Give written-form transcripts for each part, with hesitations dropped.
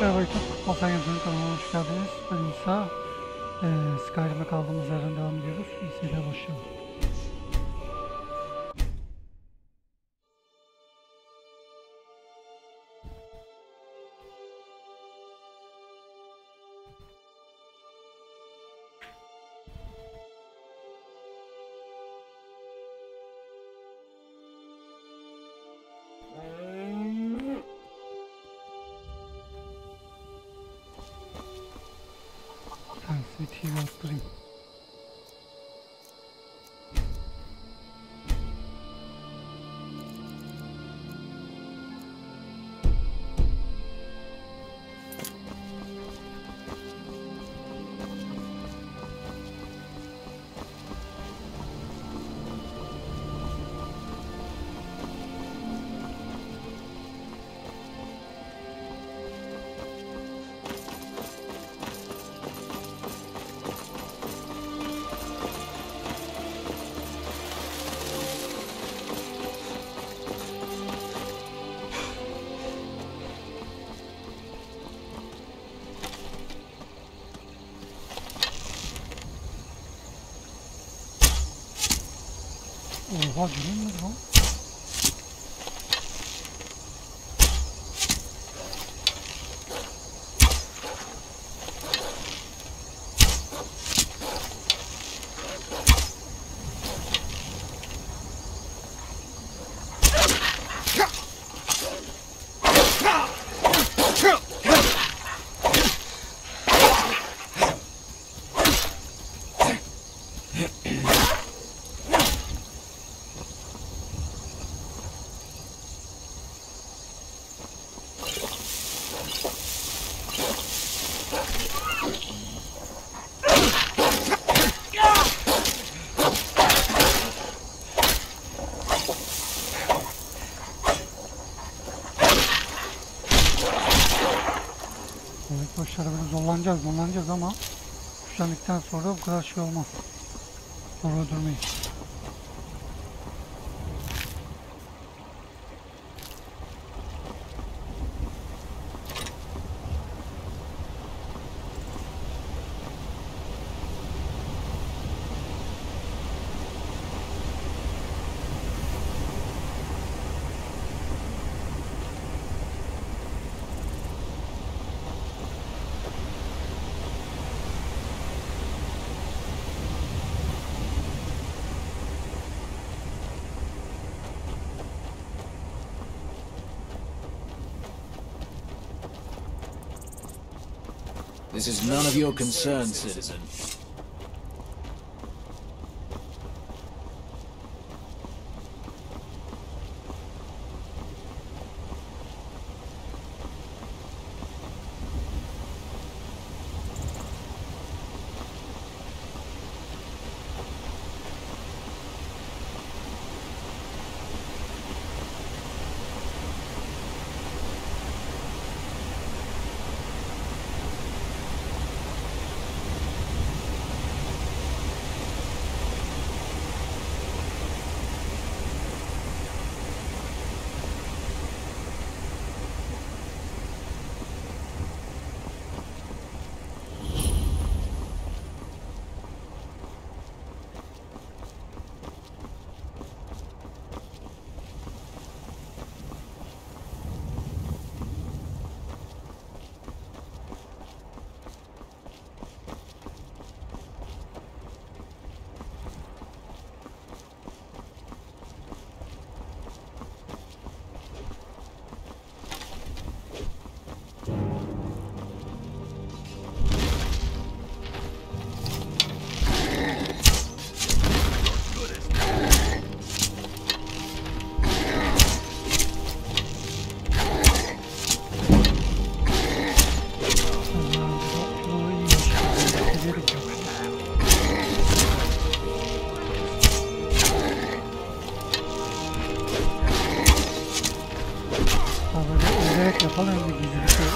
Merhaba YouTube, ALSENYAZ Oyun kanalına hoş geldiniz. Ben İsa. Skyrim'e kaldığımız yerden devam ediyoruz. İyi seyirler, başlayalım. Bir TV attırayım. Oha, görüyor musun lan? Başlara böyle zorlanacağız ama güçlendikten sonra bu kadar şey olmaz. Zor öldürmeyiz. This is none of your concern, citizen. Yapalım bir gizli şey.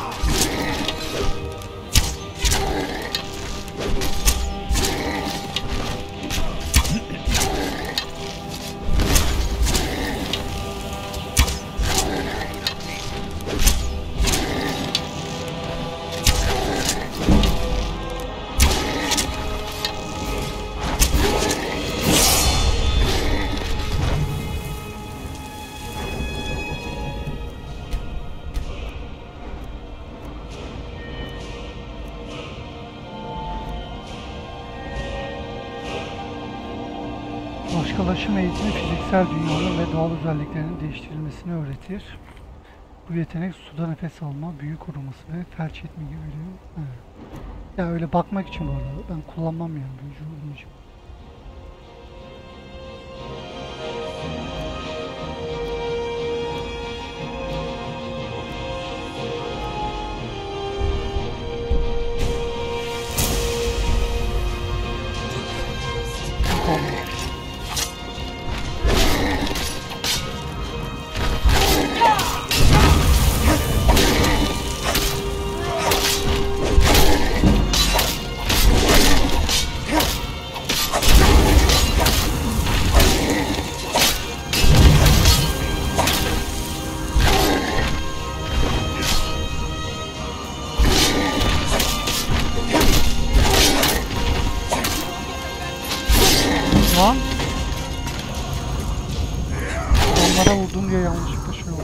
Sıkılaşım eğitimi fiziksel dünyanın ve doğal özelliklerinin değiştirilmesini öğretir. Bu yetenek suda nefes alma, büyü koruması ve felç etme gibi veriyor. Ya öyle bakmak için bu arada. Ben kullanmam yani büyücü olmayacağım. Lan onlara vurdum diye yanlışlıkla şey oldu.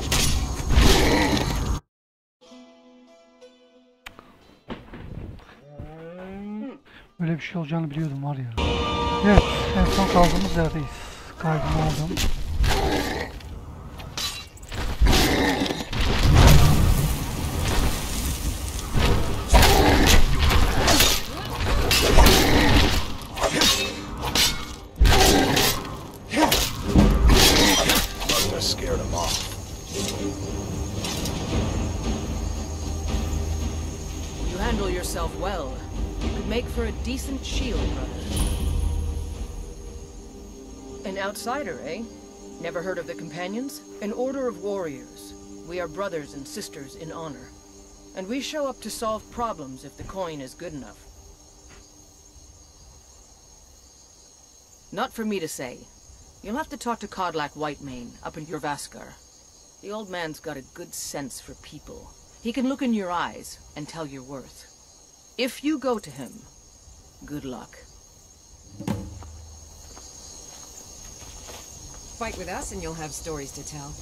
Böyle bir şey olacağını biliyordum var ya. Evet, en son kaldığımız yerdeyiz. Kaydımı aldım. Scared him off. You handle yourself well. You could make for a decent shield, brother. An outsider, eh? Never heard of the Companions? An order of warriors. We are brothers and sisters in honor. And we show up to solve problems if the coin is good enough. Not for me to say. You'll have to talk to Kodlak Whitemane up in Jorvaskar. The old man's got a good sense for people. He can look in your eyes and tell your worth. If you go to him, good luck. Fight with us and you'll have stories to tell.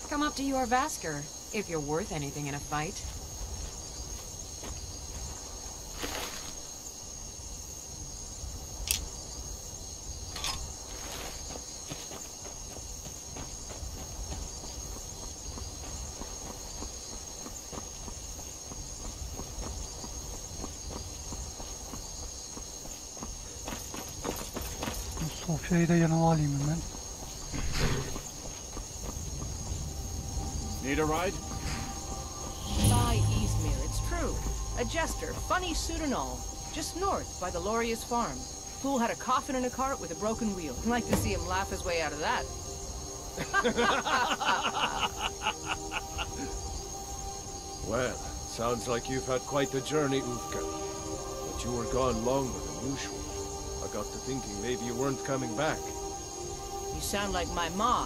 Come up to Jorvaskar if you're worth anything in a fight. Sofya'yı da yanıma alayım hemen. Need a ride? By Izmir, it's true. A jester, funny suit and all. Just north by the Lorius farm. Fool had a coffin in a cart with a broken wheel. I'd like to see him laugh his way out of that. Well, sounds like you've had quite a journey, Ufka. But you were gone longer than usual. I got to thinking maybe you weren't coming back. You sound like my ma.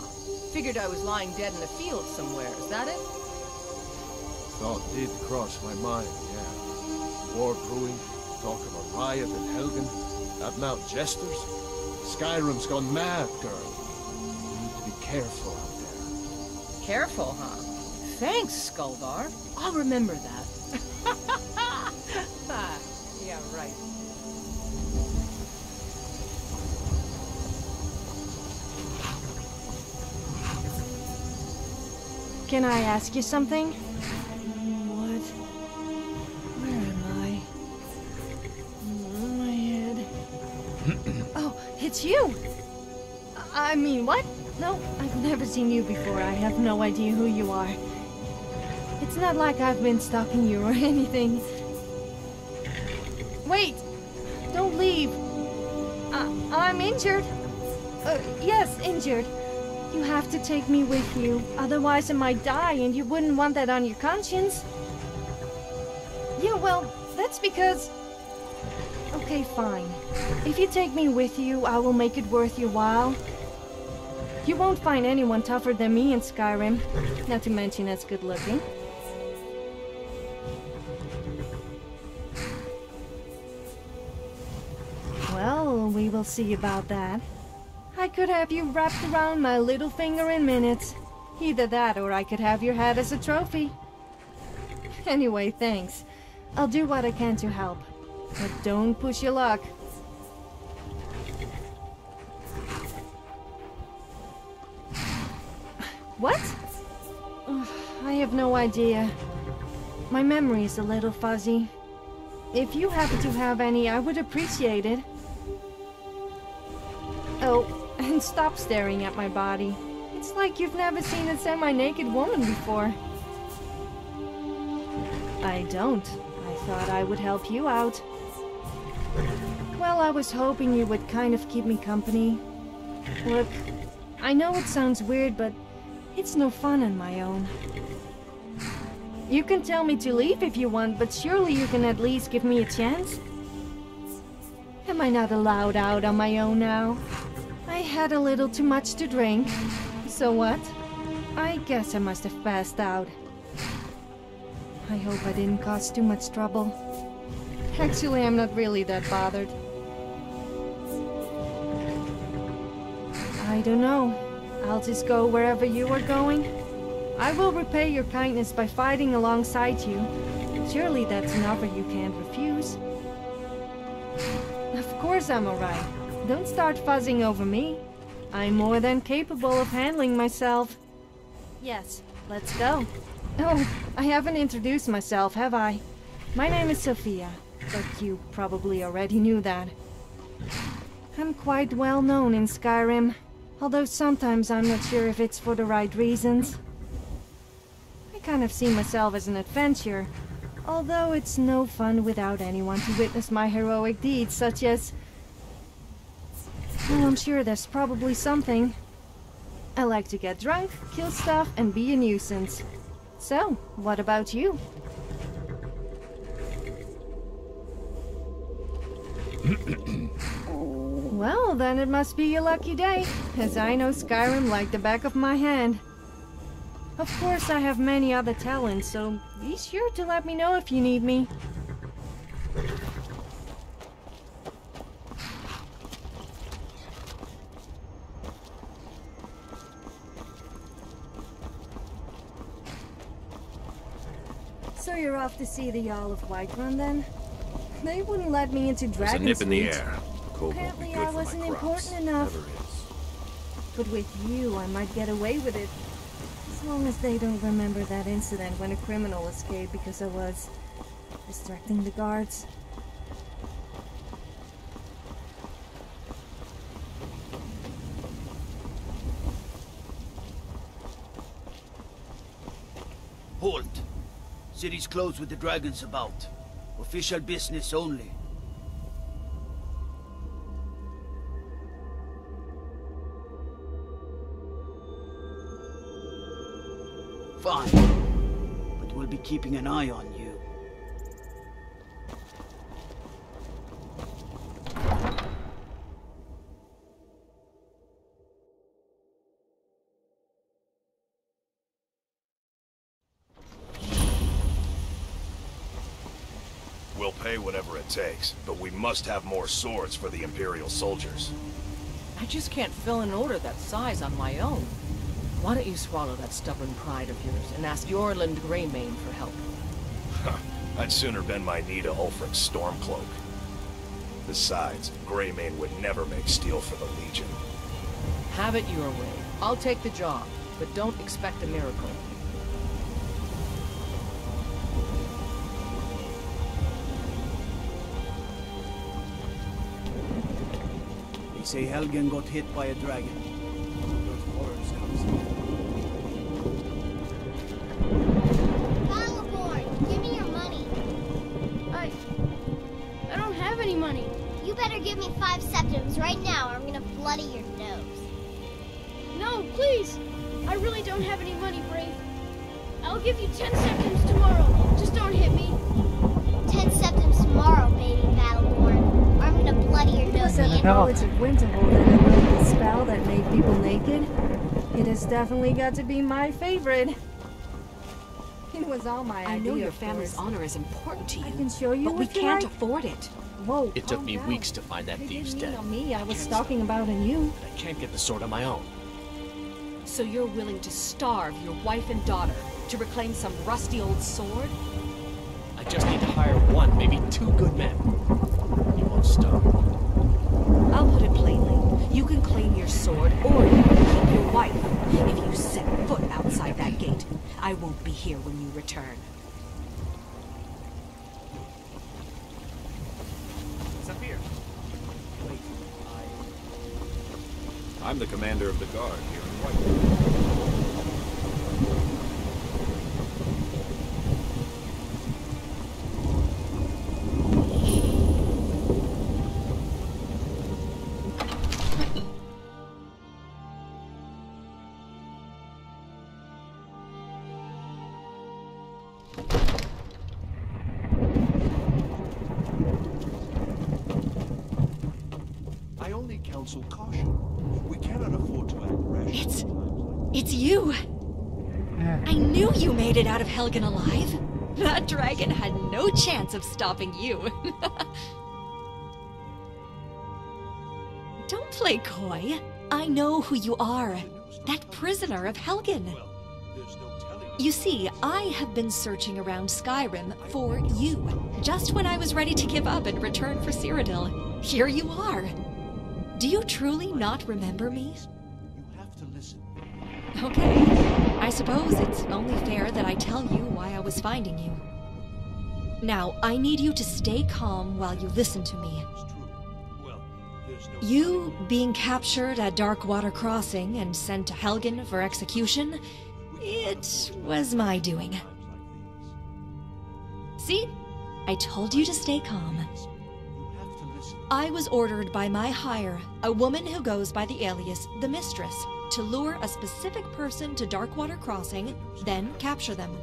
Figured I was lying dead in a field somewhere. Is that it? Thought did cross my mind, yeah. War brewing, talk of a riot in Helgen, that out jesters. Skyrim's gone mad, girl. You need to be careful out there. Careful, huh? Thanks, Skullbar. I'll remember that. Yeah, right. Can I ask you something? What? Where am I? My head. Oh, it's you! I mean, what? No, I've never seen you before. I have no idea who you are. It's not like I've been stalking you or anything. Wait! Don't leave! I'm injured. Yes, injured. You have to take me with you, otherwise I might die and you wouldn't want that on your conscience. Yeah, well, that's because... Okay, fine. If you take me with you, I will make it worth your while. You won't find anyone tougher than me in Skyrim, not to mention as good looking. Well, we will see about that. I could have you wrapped around my little finger in minutes. Either that or I could have your hat as a trophy. Anyway, thanks. I'll do what I can to help. But don't push your luck. What? Ugh, I have no idea. My memory is a little fuzzy. If you happen to have any, I would appreciate it. Oh, and stop staring at my body. It's like you've never seen a semi-naked woman before. I don't. I thought I would help you out. Well, I was hoping you would kind of keep me company. Look, I know it sounds weird, but it's no fun on my own. You can tell me to leave if you want, but surely you can at least give me a chance? Am I not allowed out on my own now? I had a little too much to drink. So what? I guess I must have passed out. I hope I didn't cause too much trouble. Actually, I'm not really that bothered. I don't know. I'll just go wherever you are going. I will repay your kindness by fighting alongside you. Surely that's an offer you can't refuse. Of course I'm alright. Don't start fuzzing over me. I'm more than capable of handling myself. Yes, let's go. Oh, I haven't introduced myself, have I? My name is Sophia, but you probably already knew that. I'm quite well known in Skyrim, although sometimes I'm not sure if it's for the right reasons. I kind of see myself as an adventurer, although it's no fun without anyone to witness my heroic deeds, such as... Well, I'm sure there's probably something. I like to get drunk, kill stuff, and be a nuisance. So, what about you? Well, then it must be your lucky day, as I know Skyrim like the back of my hand. Of course, I have many other talents, so be sure to let me know if you need me. So you're off to see the Jarl of Whiterun then? They wouldn't let me into There's a Dragon's nip in the Reach. air. Cold won't be Apparently good I for my wasn't crops. important enough. Never is. But with you, I might get away with it. As long as they don't remember that incident when a criminal escaped because I was distracting the guards. Halt! City's closed with the dragons about. Official business only. Fine. But we'll be keeping an eye on you. We'll pay whatever it takes, but we must have more swords for the Imperial soldiers. I just can't fill an order that size on my own. Why don't you swallow that stubborn pride of yours and ask Yorland Greymane for help? I'd sooner bend my knee to Ulfric's Stormcloak. Besides, Greymane would never make steel for the Legion. Have it your way. I'll take the job, but don't expect a miracle. They say Helgen got hit by a dragon. Those horrors comes. Give me your money. I don't have any money. You better give me 5 septims right now or I'm gonna bloody your nose. No, please. I really don't have any money, Brave. I'll give you 10 septims tomorrow. Just don't hit me. 10 septims tomorrow, baby Battleborn. Or I'm gonna bloody your nose. At the College of Winterhold that I learned the spell that made people naked. It has definitely got to be my favorite. It was all my idea. I know your of family's course. honor is important to you. I can show you but we if you can't like. afford it. Whoa, It took calm me down. weeks to find that I thief's didn't mean den. on me. I was talking about on you. I can't get the sword on my own. So you're willing to starve your wife and daughter to reclaim some rusty old sword? I just need to hire one, maybe 2 good men. You won't stop. I'll put it plainly. You can claim your sword, or you can keep your wife. If you set foot outside that gate, I won't be here when you return. It's up here. Wait, I'm the commander of the guard here in White. I only counsel caution. We cannot afford to act rash. It's you! I knew you made it out of Helgen alive. That dragon had no chance of stopping you. Don't play coy. I know who you are. That prisoner of Helgen. You see, I have been searching around Skyrim for you. Just when I was ready to give up and return for Cyrodiil, here you are. Do you truly not remember me? You have to listen. Okay. I suppose it's only fair that I tell you why I was finding you. Now, I need you to stay calm while you listen to me. You being captured at Darkwater Crossing and sent to Helgen for execution, it was my doing. See? I told you to stay calm. I was ordered by my hire, a woman who goes by the alias The Mistress, to lure a specific person to Darkwater Crossing, then capture them.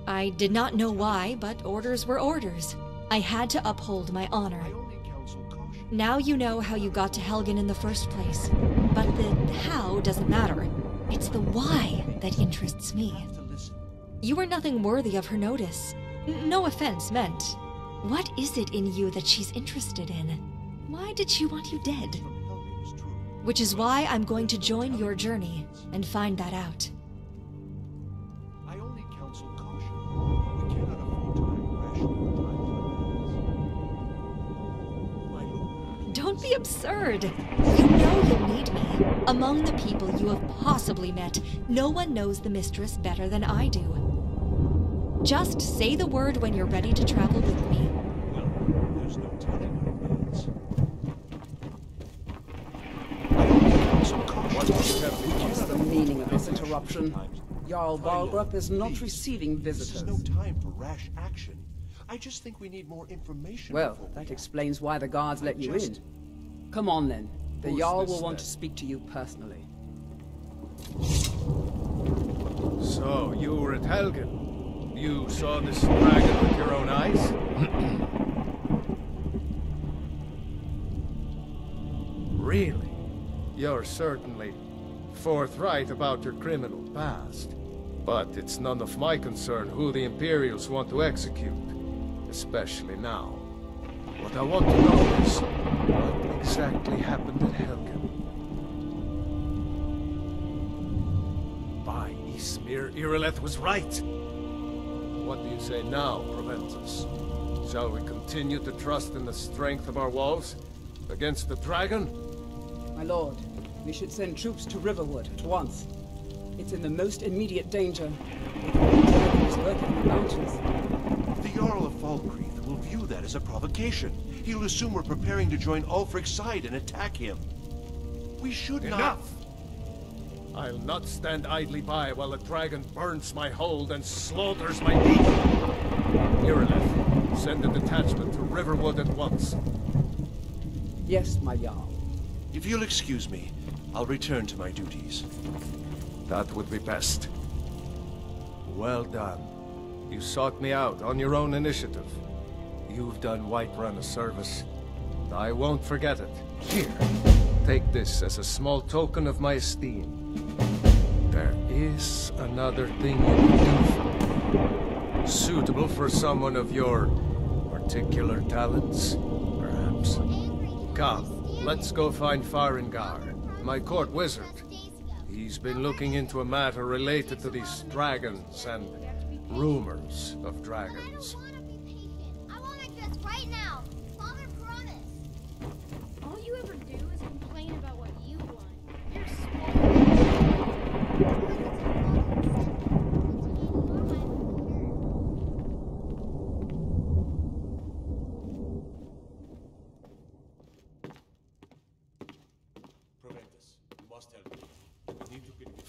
I did not know why, but orders were orders. I had to uphold my honor. Now you know how you got to Helgen in the first place. But the how doesn't matter. It's the why that interests me. You are nothing worthy of her notice. No offense meant. What is it in you that she's interested in? Why did she want you dead? Which is why I'm going to join your journey and find that out. I only counsel caution. We cannot afford to act rashly at times like this. Don't be absurd. You know you need me. Among the people you have possibly met, no one knows the mistress better than I do. Just say the word when you're ready to travel with me. Well, there's no telling What's the meaning of this interruption? Jarl Balgrup is not receiving visitors. This is no time for rash action. I just think we need more information. Well, that explains why the guards let you in. Come on then. The Jarl will want to speak to you personally. So, you were at Helgen. You saw this dragon with your own eyes? Really? You're certainly forthright about your criminal past. But it's none of my concern who the Imperials want to execute. Especially now. What I want to know is, what exactly happened at Helgen? By Ysmir, Irileth was right. What do you say now, Proventus? Shall we continue to trust in the strength of our walls against the dragon? My lord, we should send troops to Riverwood at once. It's in the most immediate danger. The dragon is lurking in the mountains. The Jarl of Falkreath will view that as a provocation. He'll assume we're preparing to join Ulfric's side and attack him. We should not... Enough! I'll not stand idly by while the dragon burns my hold and slaughters my people. Irileth, send a detachment to Riverwood at once. Yes, my Jarl. If you'll excuse me, I'll return to my duties. That would be best. Well done. You sought me out on your own initiative. You've done Whiterun a service. I won't forget it. Here, take this as a small token of my esteem. There is another thing you can do. Suitable for someone of your particular talents, perhaps. Come, let's go find Farengar, my court wizard. He's been looking into a matter related to these dragons and rumors of dragons. I want my dress right now. Father promised. All you ever do is complain about what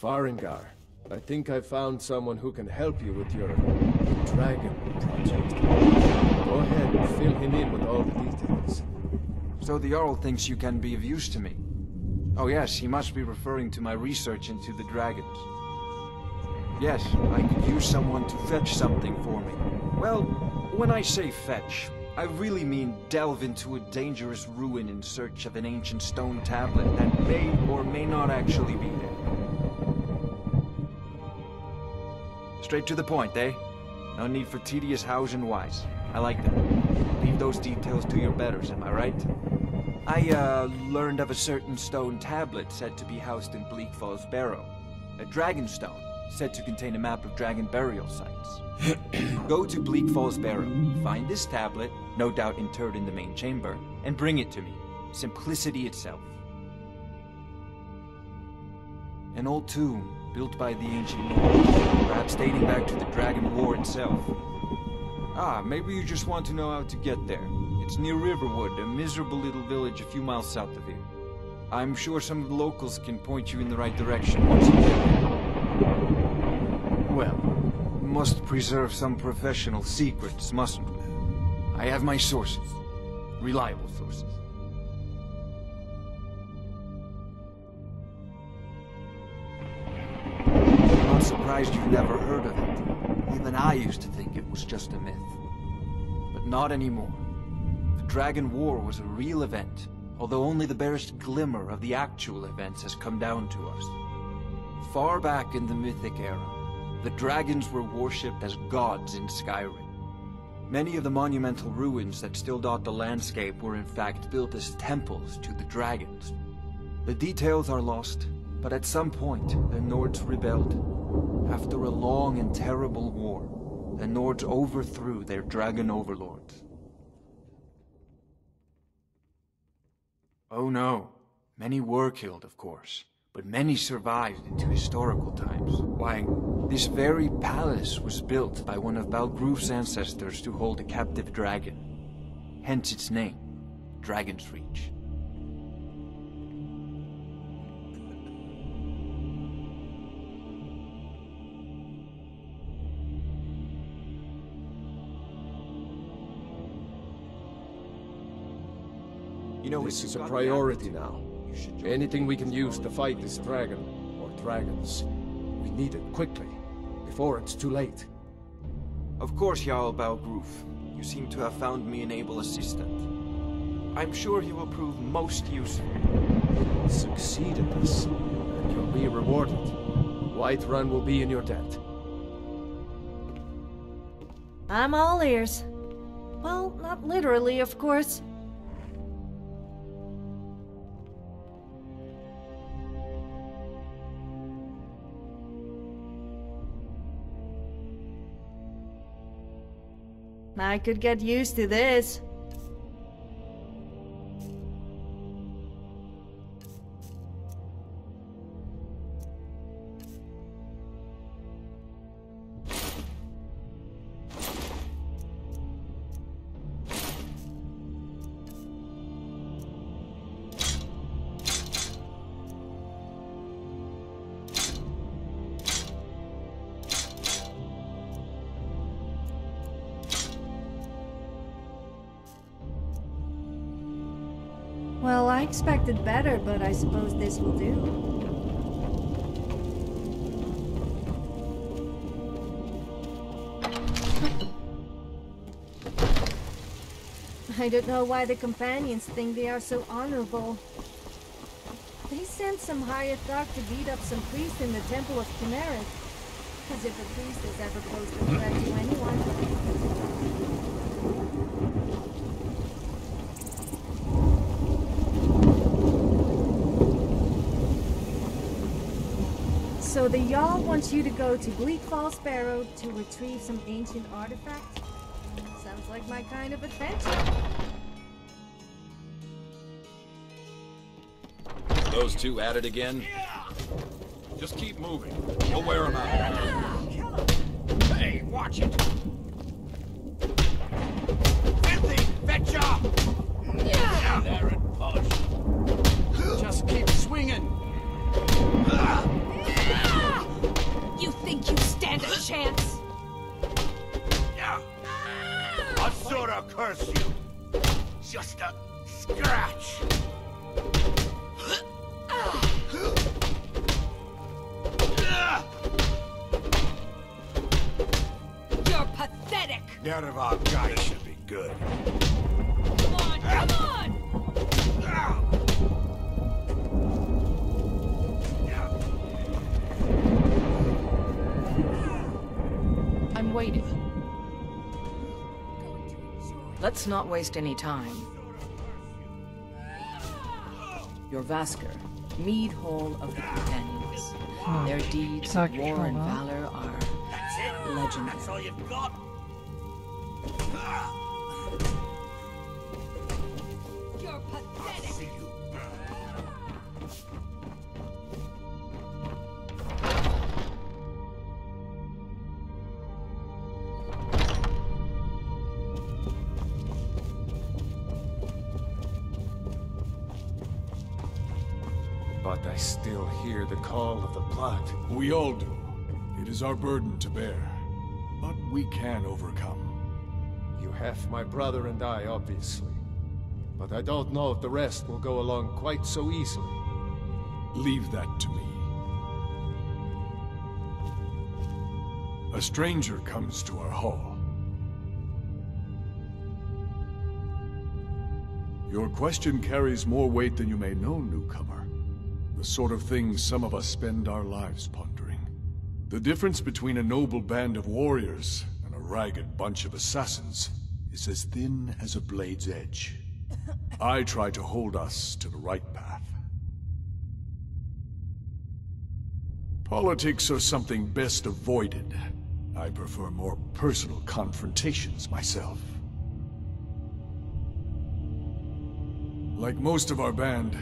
Farengar, I think I found someone who can help you with your dragon project. Go ahead and fill him in with all the details. So the Jarl thinks you can be of use to me. Oh yes, he must be referring to my research into the dragons. Yes, I could use someone to fetch something for me. Well, when I say fetch, I really mean delve into a dangerous ruin in search of an ancient stone tablet that may or may not actually be there. Straight to the point, eh? No need for tedious hows and whys. I like that. Leave those details to your betters, am I right? I, learned of a certain stone tablet said to be housed in Bleak Falls Barrow. A dragon stone, said to contain a map of dragon burial sites. Go to Bleak Falls Barrow, find this tablet, no doubt interred in the main chamber, and bring it to me. Simplicity itself. An old tomb, built by the ancient Nords, perhaps dating back to the Dragon War itself. Ah, maybe you just want to know how to get there. It's near Riverwood, a miserable little village a few miles south of here. I'm sure some of the locals can point you in the right direction once you get there. Well, we must preserve some professional secrets, mustn't we? I have my sources. Reliable sources. I'm not surprised you've never heard of it. Even I used to think it was just a myth. But not anymore. The Dragon War was a real event, although only the barest glimmer of the actual events has come down to us. Far back in the mythic era, the dragons were worshipped as gods in Skyrim. Many of the monumental ruins that still dot the landscape were in fact built as temples to the dragons. The details are lost, but at some point the Nords rebelled. After a long and terrible war, the Nords overthrew their dragon overlords. Oh no, many were killed, of course, but many survived into historical times. Why, this very palace was built by one of Balgruf's ancestors to hold a captive dragon. Hence its name, Dragon's Reach. You know, this is a priority now. Anything we can use to fight this dragon, or dragons, we need it quickly, before it's too late. Of course, Jarl Balgruf. You seem to have found me an able assistant. I'm sure he will prove most useful. Succeed in this, and you'll be rewarded. Whiterun will be in your debt. I'm all ears. Well, not literally, of course. I could get used to this. Well, I expected better, but I suppose this will do. I don't know why the companions think they are so honorable. They sent some hired thug to beat up some priest in the Temple of Chimerit. As if a priest has ever posed a threat to anyone. So the Jarl wants you to go to Bleak Falls Barrow to retrieve some ancient artifacts? Sounds like my kind of adventure. Those two at it again? Just keep moving. We'll wear them out. Hey, watch it! Filthy! Fetch up! Yeah. There and push. Just keep swinging! Sora curse you! Just a scratch! You're pathetic! None of our guys should be good. Come on, come on! I'm waiting. Let's not waste any time. Your Vasker, Mead Hall of the Companions. Their deeds of war and valor are legendary. That's all you've got? You're pathetic! See you. But I still hear the call of the blood. We all do. It is our burden to bear. But we can overcome. You have my brother and I, obviously. But I don't know if the rest will go along quite so easily. Leave that to me. A stranger comes to our hall. Your question carries more weight than you may know, newcomer. The sort of thing some of us spend our lives pondering. The difference between a noble band of warriors and a ragged bunch of assassins is as thin as a blade's edge. I try to hold us to the right path. Politics are something best avoided. I prefer more personal confrontations myself. Like most of our band,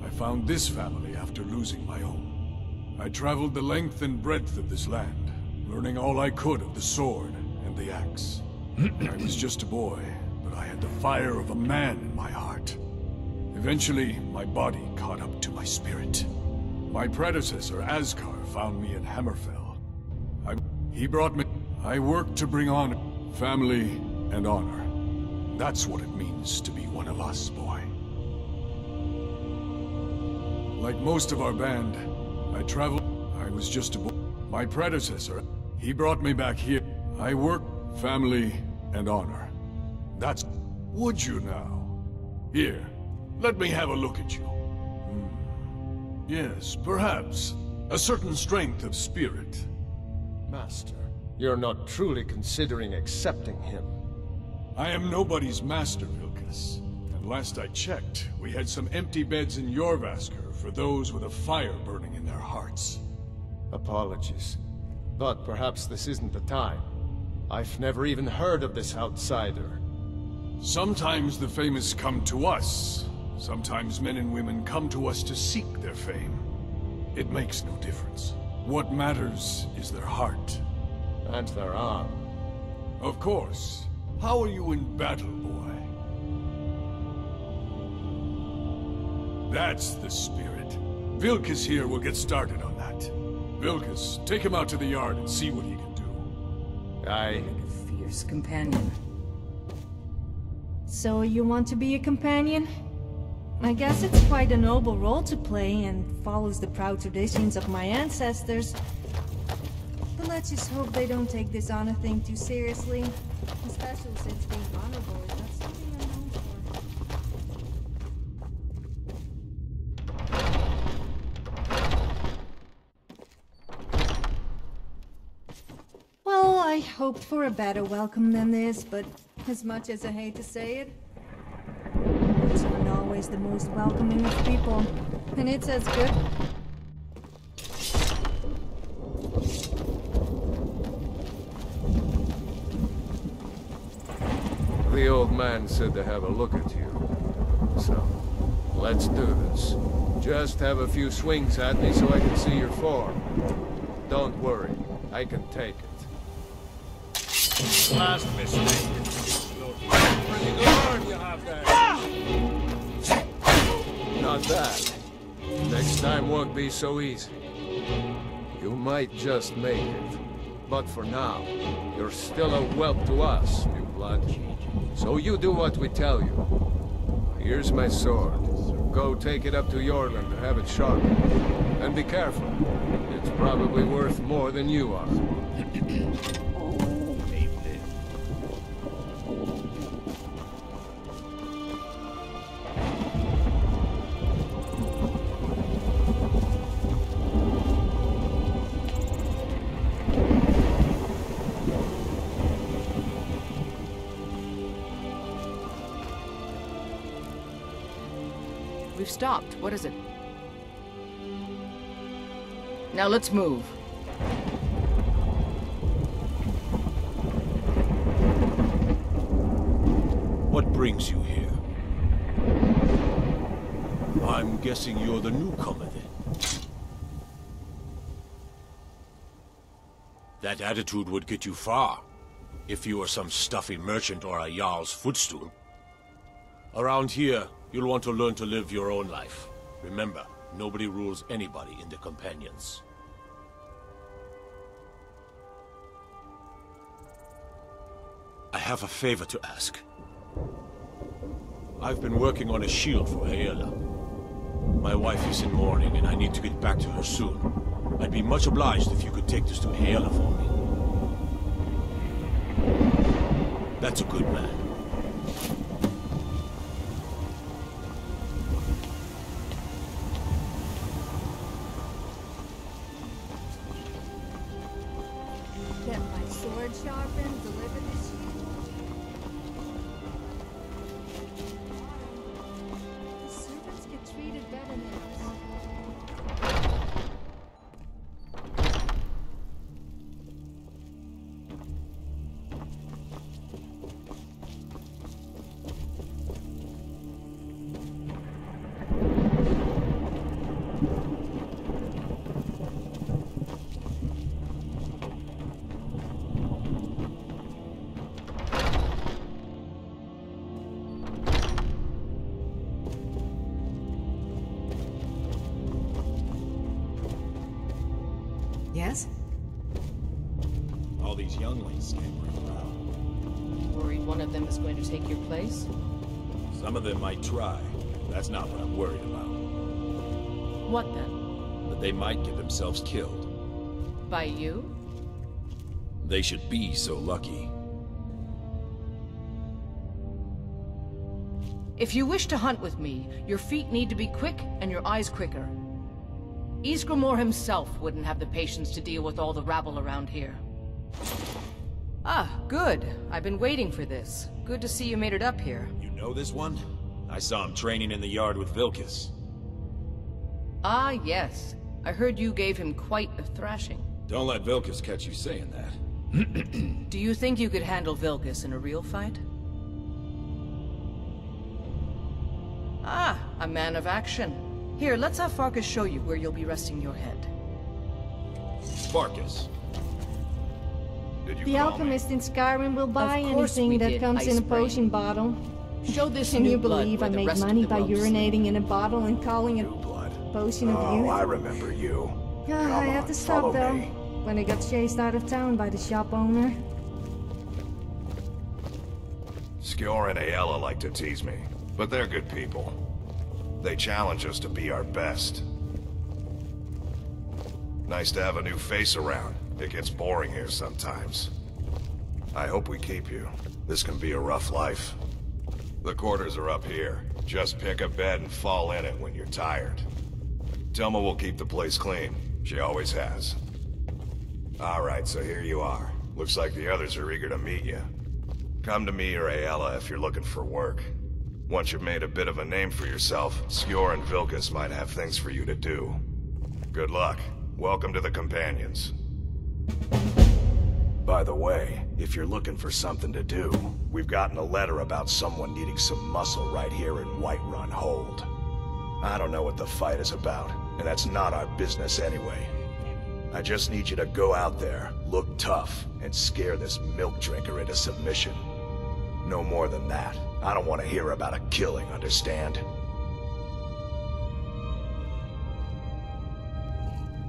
I found this family after losing my own. I traveled the length and breadth of this land, learning all I could of the sword and the axe. I was just a boy, but I had the fire of a man in my heart. Eventually, my body caught up to my spirit. My predecessor, Askar, found me in Hammerfell. He brought me... I worked to bring honor, family, and honor. That's what it means to be one of us, boy. Like most of our band, I traveled... I was just a boy. My predecessor, he brought me back here. I work, family, and honor. That's... Would you now? Here, let me have a look at you. Yes, perhaps. A certain strength of spirit. Master, you're not truly considering accepting him. I am nobody's master, Vilkas. And last I checked, we had some empty beds in Jorvasker for those with a fire burning in their hearts. Apologies, but perhaps this isn't the time. I've never even heard of this outsider. Sometimes the famous come to us. Sometimes men and women come to us to seek their fame. It makes no difference. What matters is their heart. And their arm. Of course. How are you in battle, boy? That's the spirit. Vilkas here will get started on that. Vilkas, take him out to the yard and see what he can do. Aye. A fierce companion. So you want to be a companion? I guess it's quite a noble role to play and follows the proud traditions of my ancestors. But let's just hope they don't take this honor thing too seriously. Especially since being honorable is not something I'm known for. Well, I hoped for a better welcome than this, but as much as I hate to say it, it's not always the most welcoming of people, and it's as good. The old man said to have a look at you. So, let's do this. Just have a few swings at me so I can see your form. Don't worry, I can take it. Last mistake. Pretty good arm you have there. Not bad. Next time won't be so easy. You might just make it. But for now, you're still a whelp to us, new blood. So you do what we tell you. Here's my sword. Go take it up to Yorland to have it sharpened. And be careful. It's probably worth more than you are. We've stopped. What is it? Now let's move. What brings you here? I'm guessing you're the newcomer then. That attitude would get you far, if you were some stuffy merchant or a Jarl's footstool. Around here, you'll want to learn to live your own life. Remember, nobody rules anybody in the Companions. I have a favor to ask. I've been working on a shield for Aela. My wife is in mourning, and I need to get back to her soon. I'd be much obliged if you could take this to Aela for me. That's a good man. Get my sword sharpened, deliver this shield. The servants get treated better now. Yes? All these younglings scampering around. Worried one of them is going to take your place? Some of them might try. That's not what I'm worried about. What then? That they might get themselves killed. By you? They should be so lucky. If you wish to hunt with me, your feet need to be quick and your eyes quicker. Ysgramor himself wouldn't have the patience to deal with all the rabble around here. Ah, good. I've been waiting for this. Good to see you made it up here. You know this one? I saw him training in the yard with Vilkas. Ah, yes. I heard you gave him quite a thrashing. Don't let Vilkas catch you saying that. Do you think you could handle Vilkas in a real fight? Ah, a man of action. Here, let's have Farkas show you where you'll be resting your head. Farkas. The alchemist in Skyrim will buy anything that comes in a potion bottle. Show this Can new you blood believe where I the make rest of money the by ropes urinating in a bottle and calling it potion of youth? I remember you. I have to stop follow though. me. When I got chased out of town by the shop owner. Skjor and Aela like to tease me, but they're good people. They challenge us to be our best. Nice to have a new face around. It gets boring here sometimes. I hope we keep you. This can be a rough life. The quarters are up here. Just pick a bed and fall in it when you're tired. Telma will keep the place clean. She always has. Alright, so here you are. Looks like the others are eager to meet you. Come to me or Aela if you're looking for work. Once you've made a bit of a name for yourself, Skjor and Vilkas might have things for you to do. Good luck. Welcome to the Companions. By the way, if you're looking for something to do, we've gotten a letter about someone needing some muscle right here in Whiterun Hold. I don't know what the fight is about, and that's not our business anyway. I just need you to go out there, look tough, and scare this milk drinker into submission. No more than that. I don't want to hear about a killing, understand?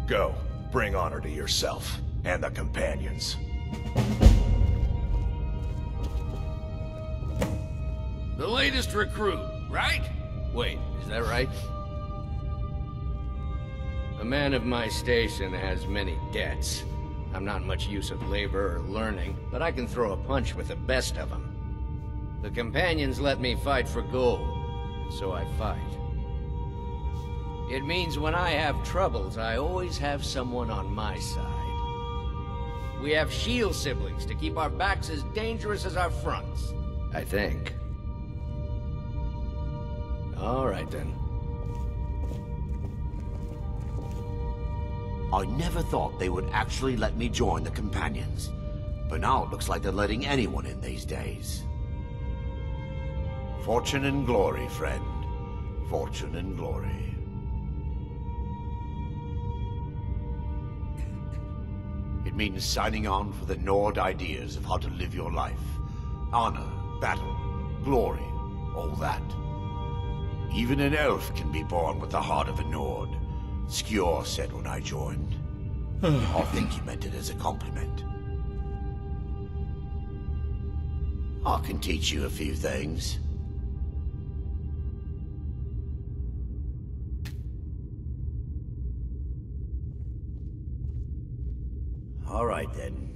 Go. Bring honor to yourself. and the companions. The latest recruit, right? Wait, is that right? A man of my station has many debts. I'm not much use of labor or learning, but I can throw a punch with the best of them. The companions let me fight for gold, and so I fight. It means when I have troubles, I always have someone on my side. We have shield siblings to keep our backs as dangerous as our fronts, I think. All right, then. I never thought they would actually let me join the companions. But now it looks like they're letting anyone in these days. Fortune and glory, friend. Fortune and glory. It means signing on for the Nord ideas of how to live your life. Honor, battle, glory, all that. Even an elf can be born with the heart of a Nord. Skjor said when I joined. I think he meant it as a compliment. I can teach you a few things. All right, then.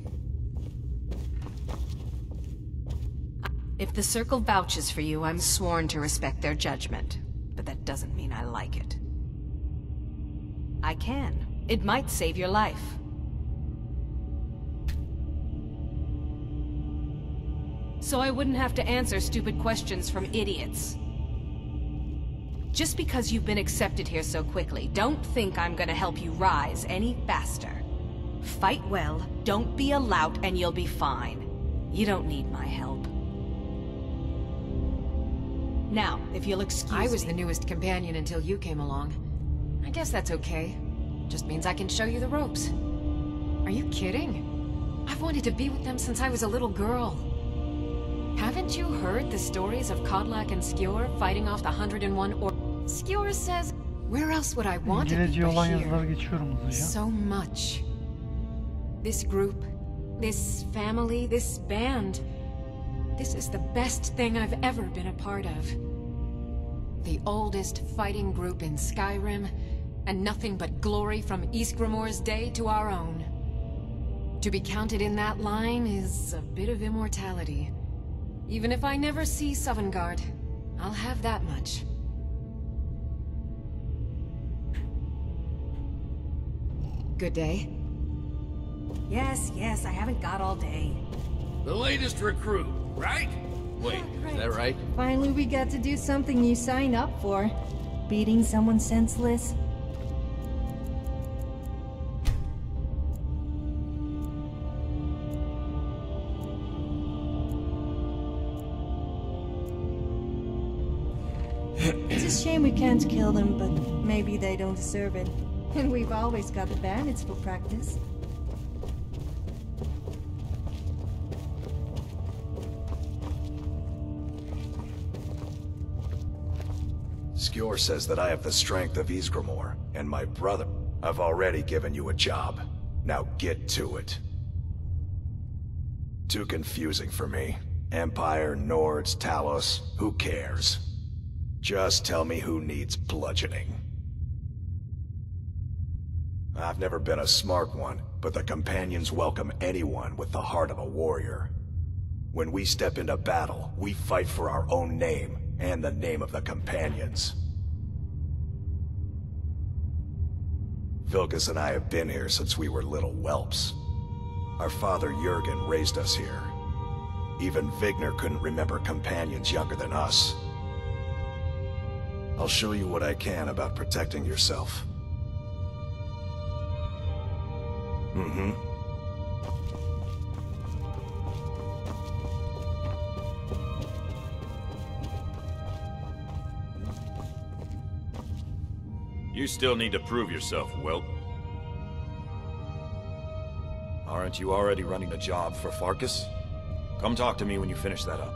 If the Circle vouches for you, I'm sworn to respect their judgment. But that doesn't mean I like it. I can. It might save your life. So I wouldn't have to answer stupid questions from idiots. Just because you've been accepted here so quickly, don't think I'm gonna help you rise any faster. Fight well, don't be a lout, and you'll be fine. You don't need my help. Now, if you'll excuse me... I was the newest companion until you came along. I guess that's okay. Just means I can show you the ropes. Are you kidding? I've wanted to be with them since I was a little girl. Haven't you heard the stories of Kodlak and Skjor fighting off the 101 or... Skjor says, where else would I want to be but here? So much. This group, this family, this band. This is the best thing I've ever been a part of. The oldest fighting group in Skyrim, and nothing but glory from Ysgramor's day to our own. To be counted in that line is a bit of immortality. Even if I never see Sovngarde, I'll have that much. Good day. Yes, I haven't got all day. The latest recruit, right? Wait, is that right? Finally we got to do something you signed up for. Beating someone senseless. It's a shame we can't kill them, but maybe they don't deserve it. And we've always got the bandits for practice. Skjor says that I have the strength of Ysgramor, and my brother. I've already given you a job. Now get to it. Too confusing for me. Empire, Nords, Talos, who cares? Just tell me who needs bludgeoning. I've never been a smart one, but the companions welcome anyone with the heart of a warrior. When we step into battle, we fight for our own name, and the name of the companions. Vilkas and I have been here since we were little whelps. Our father Jurgen raised us here. Even Vigner couldn't remember companions younger than us. I'll show you what I can about protecting yourself. You still need to prove yourself, whelp. Aren't you already running a job for Farkas? Come talk to me when you finish that up.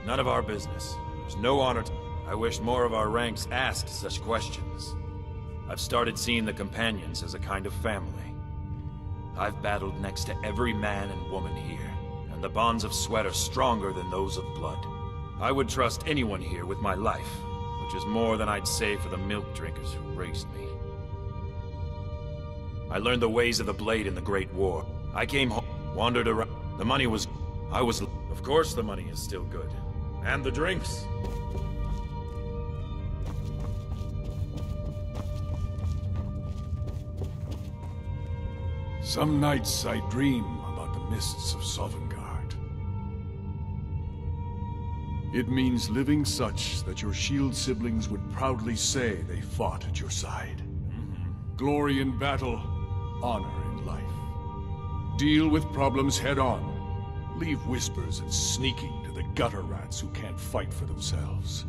None of our business. There's no honor to... I wish more of our ranks asked such questions. I've started seeing the companions as a kind of family. I've battled next to every man and woman here, and the bonds of sweat are stronger than those of blood. I would trust anyone here with my life, which is more than I'd say for the milk drinkers who raised me. I learned the ways of the blade in the Great War. I came home, wandered around. The money was... Of course the money is still good. And the drinks. Some nights I dream about the mists of Sovngarde. It means living such that your shield siblings would proudly say they fought at your side. Glory in battle, honor in life. Deal with problems head on. Leave whispers and sneaking to the gutter rats who can't fight for themselves.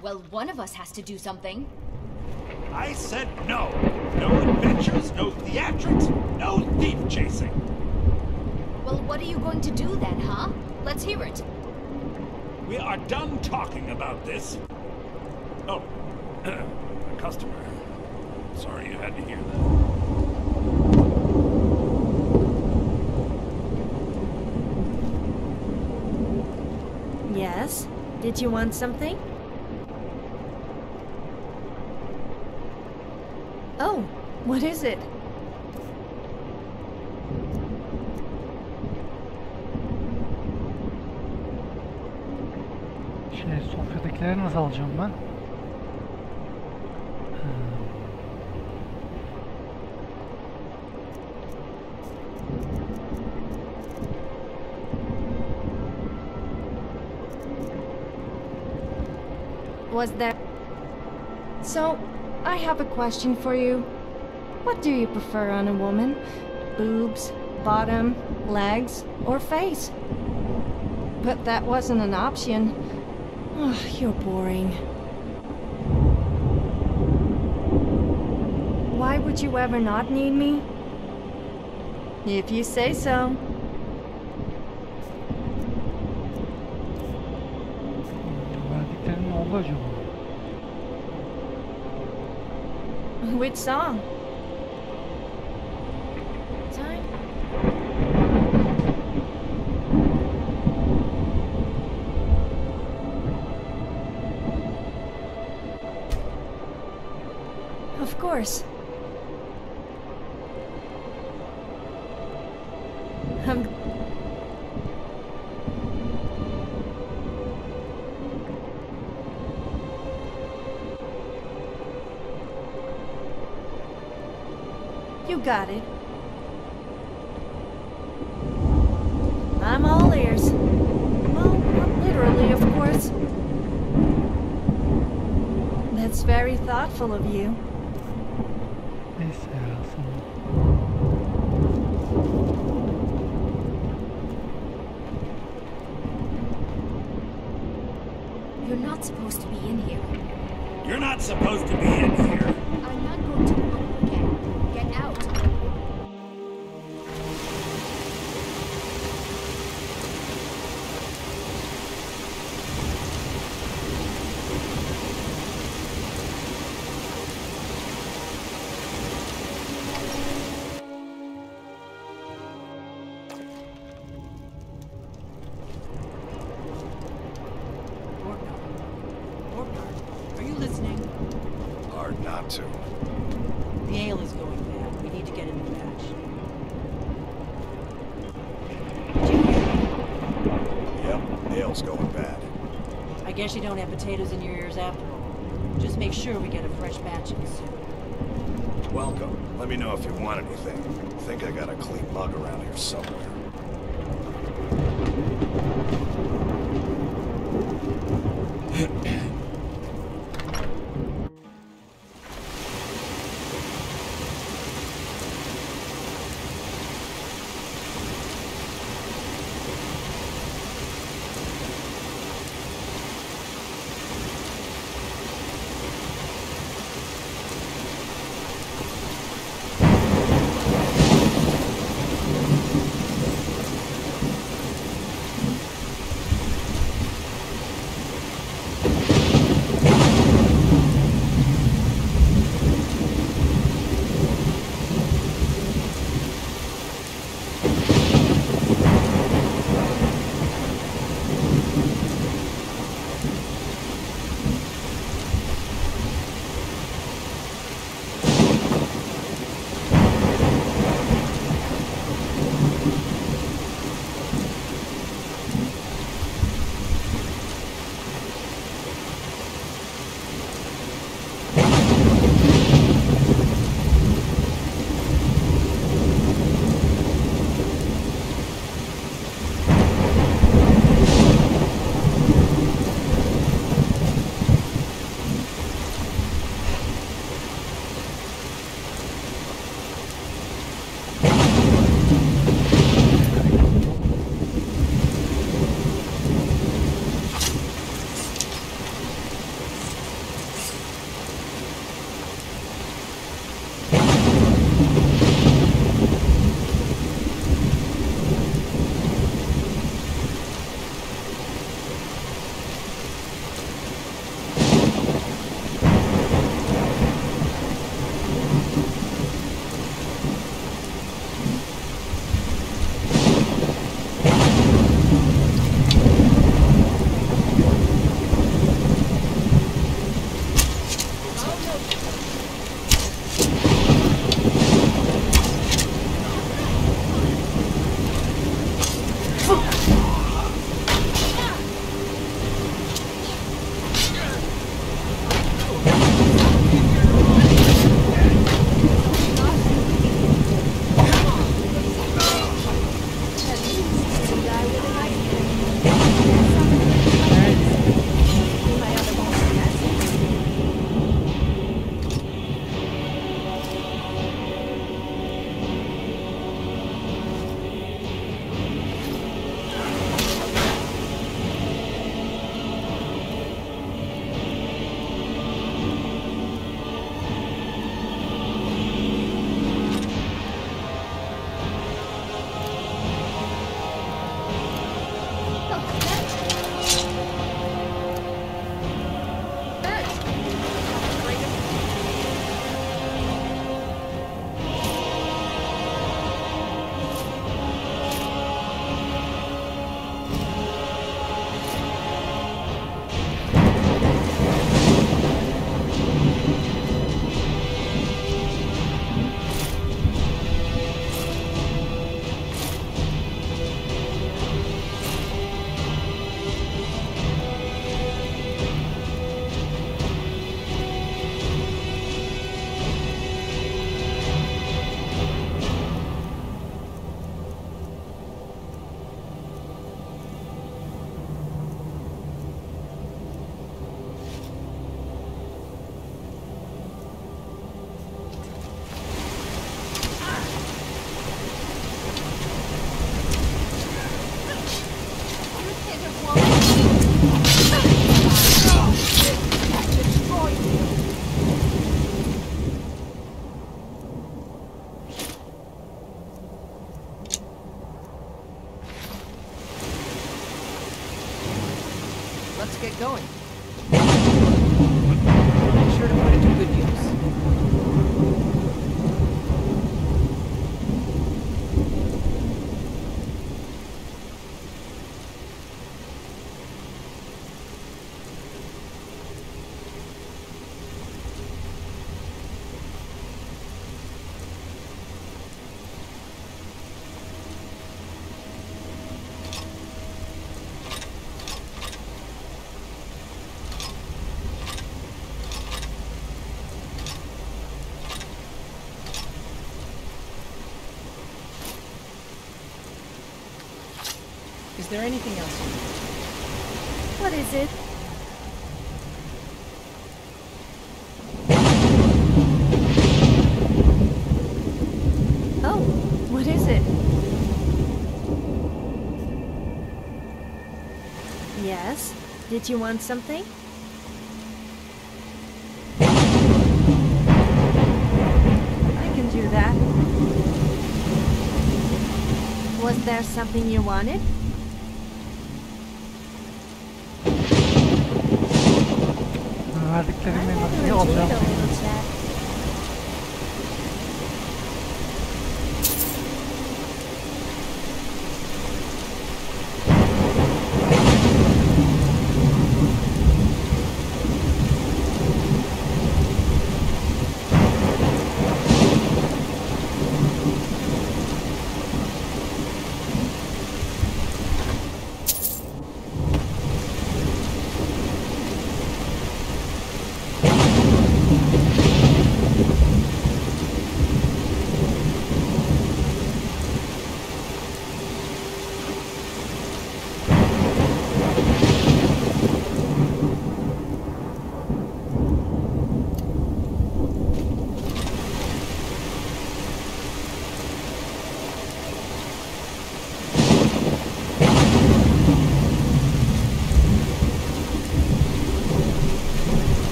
Well, one of us has to do something. I said no. No adventures, no theatrics, no thief chasing. Well, what are you going to do then, huh? Let's hear it. We are done talking about this. Oh, a customer. Sorry you had to hear that. Yes? Did you want something? Oh, what is it? Sofradakileri nasıl alacağım ben? Was there... So, I have a question for you. What do you prefer on a woman? Boobs, bottom, legs, or face? But that wasn't an option. Oh, you're boring. Why would you ever not need me? If you say so. Verdiklerin ne oldu acaba? Which song? Time? Of course. You got it. I'm all ears. Well, not literally, of course. That's very thoughtful of you. Neyse ya sana. You're not supposed to be in here. You're not supposed to be in here. I'm not going to look again. Get out. hell's going bad? I guess you don't have potatoes in your ears after all. Just make sure we get a fresh batch of the soup. Welcome. Let me know if you want anything. I think I got a clean mug around here somewhere. Let's get going. Make sure to put it to good use. Is there anything else you need? What is it? Oh, what is it? Yes? Did you want something? I can do that. Was there something you wanted? Verdiklerimi nasıl alacağım?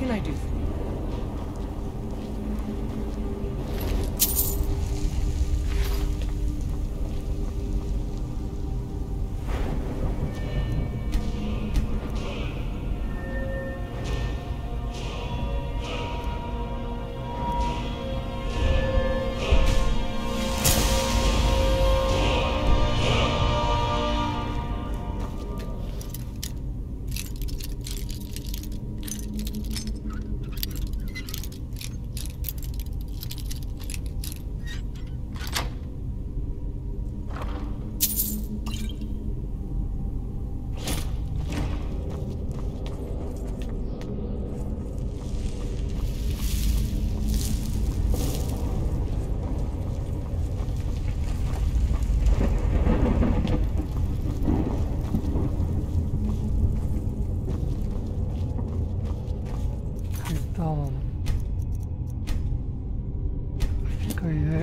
can I do for you?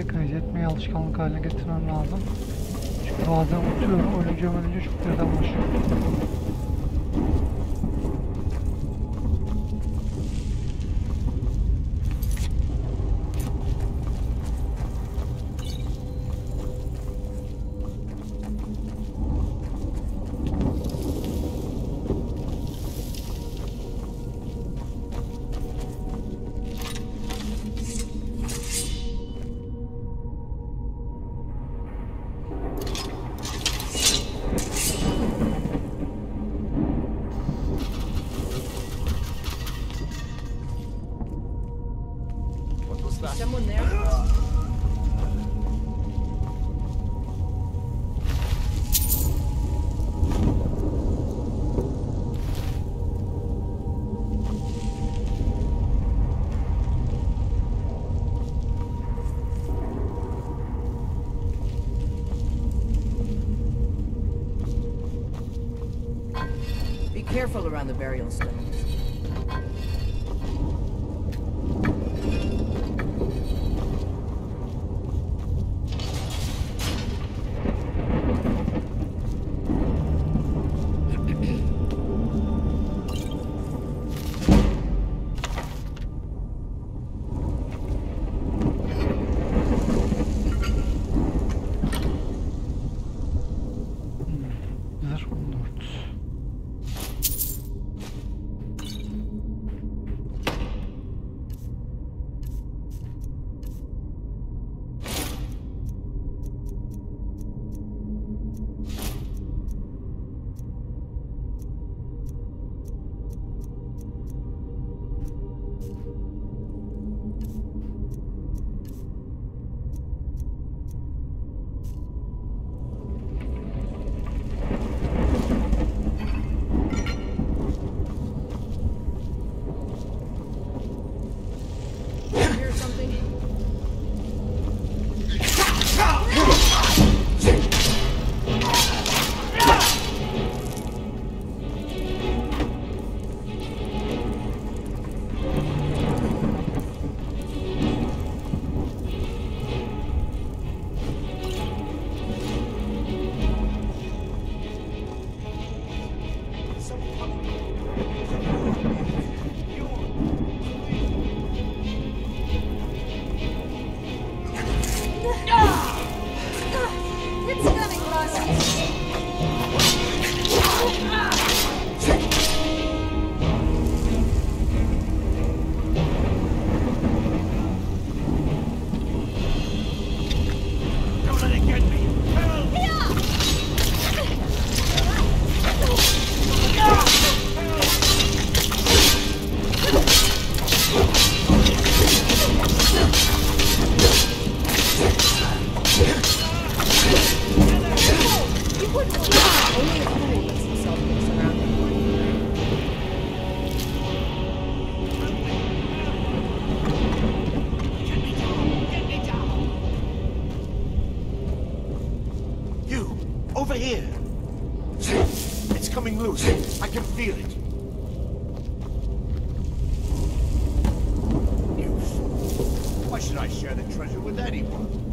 Kaydetmeyi alışkanlık haline getirmem lazım. Çünkü bazen unutuyorum. Ölünce çok birden başlıyor. Someone there? Be careful around the burial stones. Over here! It's coming loose. I can feel it. You fool. Why should I share the treasure with anyone?